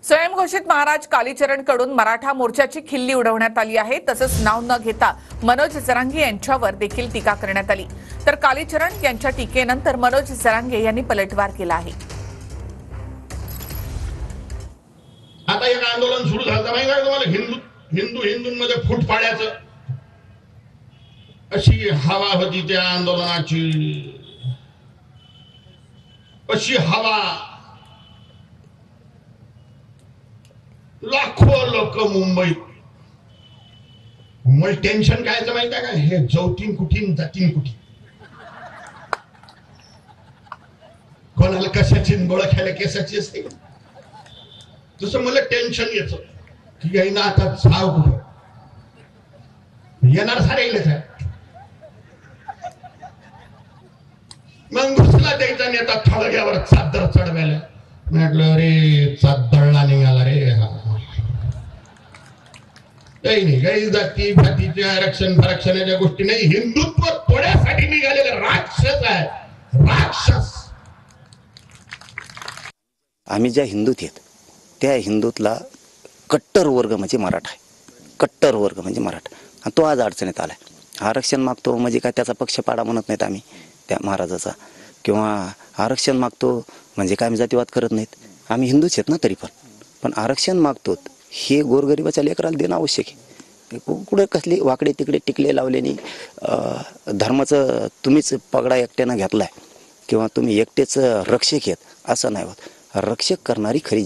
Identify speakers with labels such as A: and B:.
A: स्वयंघोषित महाराज कालीचरण कडून मराठा मोर्चाची खिल्ली उडवण्यात आली आहे। तसंच नाव न घेता मनोज जरांगे यांच्यावर देखील टीका करण्यात आली। तर कालीचरण यांच्या टीकेनंतर मनोज जरांगे यांनी पलटवार केला आहे।
B: आता एक आंदोलन सुरू झालं माहिती आहे तुम्हाला, हिंदूंमध्ये फूट पाडायचं अशी हवा होती त्या आंदोलनाची। अशी हवा, लाखो लोक मुंबईत। मग टेन्शन काय माहिती आहे का, हे जवतीन कुठीन जातीन कुठी, कोणाला कशाची बळख्याला केसाची असते। तसं मला टेन्शन येतं की आहे ना, आता जाव कुठं येणार सारेलच आहे। मग घुसला द्यायचा नेता थळग्यावर चादर चढवायला। म्हटलं अरे चादळला निघाला रे हा। काही नाही, काही जाती भातीचे आरक्षण फरक्षणाच्या गोष्टी नाही, हिंदुत्व तोड्यासाठी निघालेले राक्षस आहे, राक्षस।
C: आम्ही ज्या हिंदूत आहेत त्या हिंदूतला कट्टर वर्ग म्हणजे मराठा आहे। कट्टर वर्ग म्हणजे मराठा, आणि तो आज अडचणीत आलाय। आरक्षण मागतो म्हणजे काय त्याचा पक्षपाडा म्हणत नाहीत आम्ही त्या महाराजाचा, किंवा आरक्षण मागतो म्हणजे काय आम्ही जातीवाद करत नाहीत। आम्ही हिंदूच आहेत ना, तरी पण आरक्षण मागतो हे गोरगरिबाच्या लेकराला देणं आवश्यक आहे। कुठे कसली वाकडे तिकडे टिकले लावल्याने धर्माचं तुम्हीच पगडा एकट्यानं घेतलाय किंवा तुम्ही एकटेच रक्षक आहेत असं नाही होत। रक्षक करणारी खरी